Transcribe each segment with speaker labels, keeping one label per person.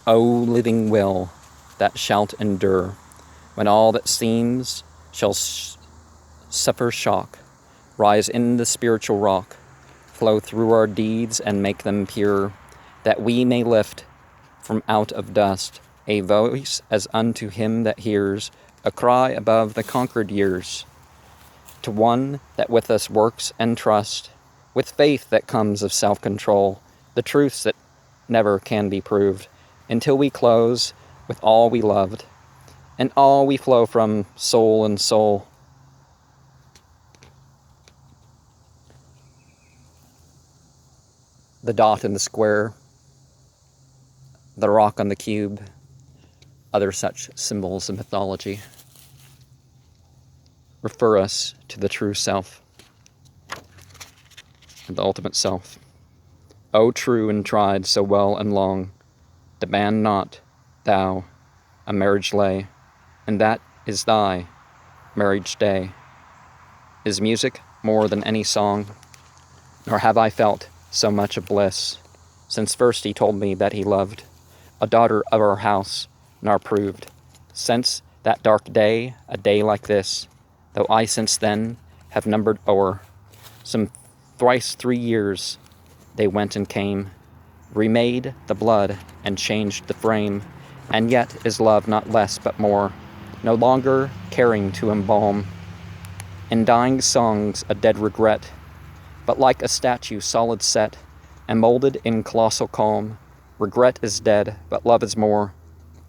Speaker 1: O living will that shalt endure, when all that seems shall suffer shock, rise in the spiritual rock, flow through our deeds and make them pure, that we may lift from out of dust a voice as unto him that hears, a cry above the conquered years, to one that with us works and trust, with faith that comes of self-control, the truths that never can be proved, until we close with all we loved, and all we flow from soul and soul. The dot in the square, the rock on the cube, other such symbols of mythology refer us to the true self and the ultimate self. O true and tried so well and long, demand not thou a marriage lay, and that is thy marriage day. Is music more than any song, nor have I felt so much of bliss, since first he told me that he loved a daughter of our house, nor proved, since that dark day, a day like this, though I since then have numbered o'er some thrice 3 years, they went and came, remade the blood and changed the frame, and yet is love not less but more, no longer caring to embalm in dying songs a dead regret, but like a statue solid set and molded in colossal calm, regret is dead, but love is more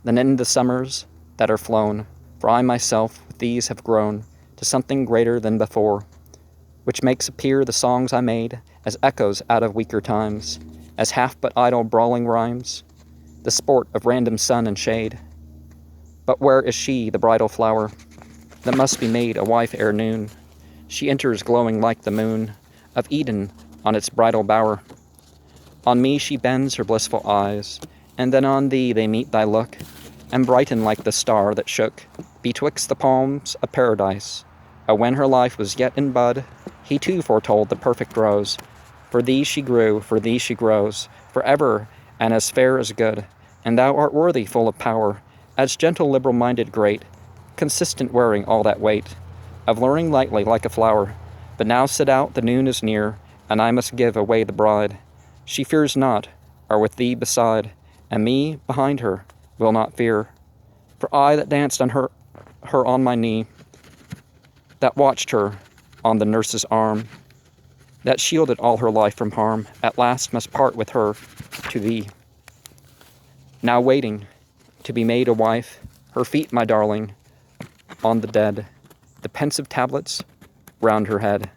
Speaker 1: than in the summers that are flown, for I myself with these have grown to something greater than before, which makes appear the songs I made as echoes out of weaker times, as half but idle brawling rhymes, the sport of random sun and shade. But where is she, the bridal flower, that must be made a wife ere noon? She enters glowing like the moon of Eden on its bridal bower. On me she bends her blissful eyes, and then on thee they meet thy look, and brighten like the star that shook betwixt the palms of paradise. Oh, when her life was yet in bud, he too foretold the perfect rose. For thee she grew, for thee she grows, forever, and as fair as good. And thou art worthy, full of power, as gentle, liberal-minded, great, consistent, wearing all that weight of learning lightly like a flower. But now set out, the noon is near, and I must give away the bride. She fears not, or with thee beside, and me behind her will not fear. For I that danced on her on my knee, that watched her on the nurse's arm, that shielded all her life from harm, at last must part with her to thee. Now waiting to be made a wife, her feet, my darling, on the dead, the pensive tablets round her head,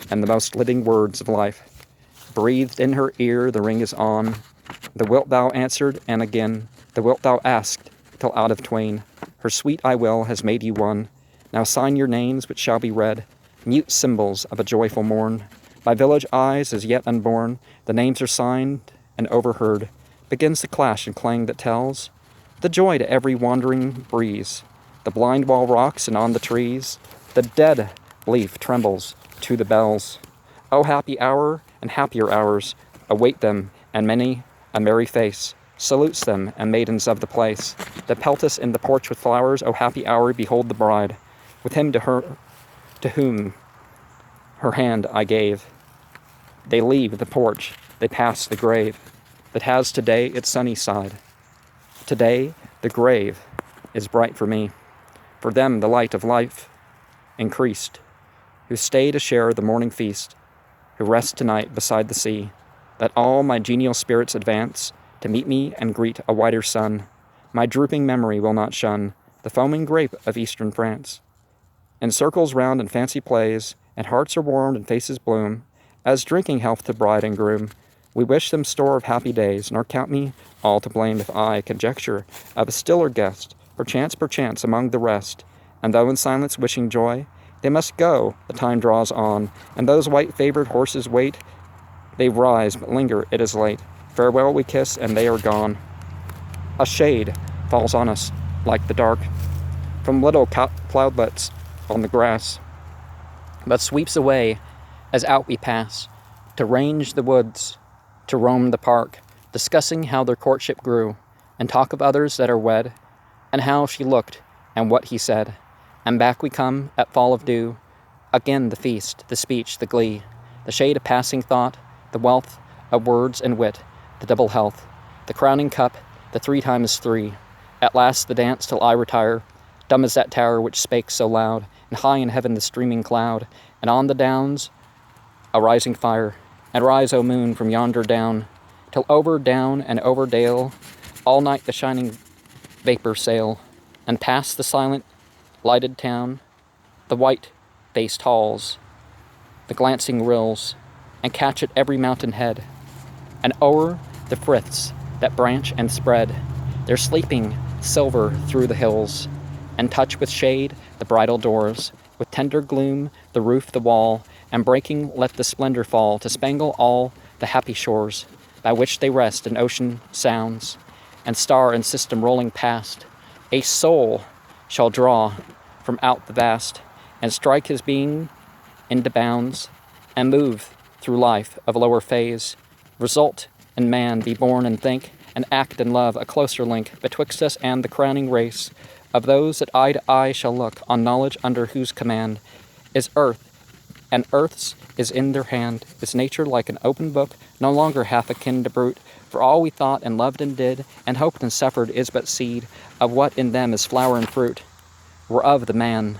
Speaker 1: and the most living words of life breathed in her ear. The ring is on. The wilt thou answered, and again the wilt thou asked, till out of twain her sweet I will has made you one. Now sign your names, which shall be read, mute symbols of a joyful morn. By village eyes as yet unborn, the names are signed, and overheard begins the clash and clang that tells the joy to every wandering breeze. The blind wall rocks, and on the trees the dead leaf trembles to the bells. O happy hour, and happier hours await them, and many a merry face salutes them, and maidens of the place that pelt us in the porch with flowers. O happy hour, behold the bride, with him to whom her hand I gave. They leave the porch, they pass the grave, that has today its sunny side. Today the grave is bright for me, for them the light of life increased, who stay to share the morning feast, who rest tonight beside the sea, that all my genial spirits advance to meet me and greet a whiter sun. My drooping memory will not shun the foaming grape of eastern France. In circles round and fancy plays, and hearts are warmed and faces bloom, as drinking health to bride and groom, we wish them store of happy days, nor count me all to blame if I conjecture of a stiller guest, perchance among the rest. And though in silence wishing joy, they must go, the time draws on, and those white-favored horses wait. They rise, but linger, it is late. Farewell we kiss, and they are gone. A shade falls on us, like the dark, from little cloudlets on the grass, but sweeps away as out we pass, to range the woods, to roam the park, discussing how their courtship grew, and talk of others that are wed, and how she looked, and what he said. And back we come at fall of dew, again the feast, the speech, the glee, the shade of passing thought, the wealth of words and wit, the double health, the crowning cup, the 3 times 3. At last the dance till I retire, dumb as that tower which spake so loud, and high in heaven the streaming cloud, and on the downs a rising fire. And rise, O moon, from yonder down, till over down and over dale, all night the shining vapor sail, and past the silent lighted town, the white-faced halls, the glancing rills, and catch at every mountain head, and o'er the friths that branch and spread their sleeping silver through the hills, and touch with shade the bridal doors, with tender gloom the roof, the wall, and breaking let the splendor fall to spangle all the happy shores by which they rest in ocean sounds, and star and system rolling past. A soul shall draw from out the vast, and strike his being into bounds, and move through life of lower phase, result in man be born and think, and act and love a closer link betwixt us and the crowning race of those that eye to eye shall look on knowledge under whose command is earth, and earth's is in their hand, is nature like an open book, no longer half akin to brute, for all we thought and loved and did, and hoped and suffered is but seed of what in them is flower and fruit, were of the man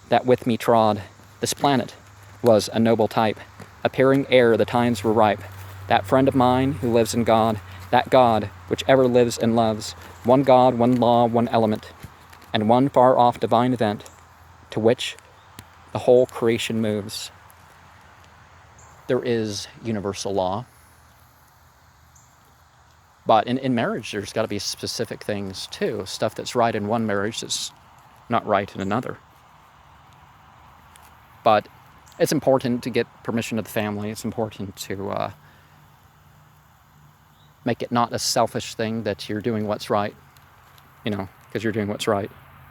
Speaker 1: that with me trod. This planet was a noble type, appearing ere the times were ripe, that friend of mine who lives in God, that God which ever lives and loves, one God, one law, one element, and one far-off divine event, to which the whole creation moves. There is universal law, but in marriage there's got to be specific things too, stuff that's right in one marriage that's not right in another. But it's important to get permission of the family. It's important to make it not a selfish thing that you're doing what's right, because you're doing what's right.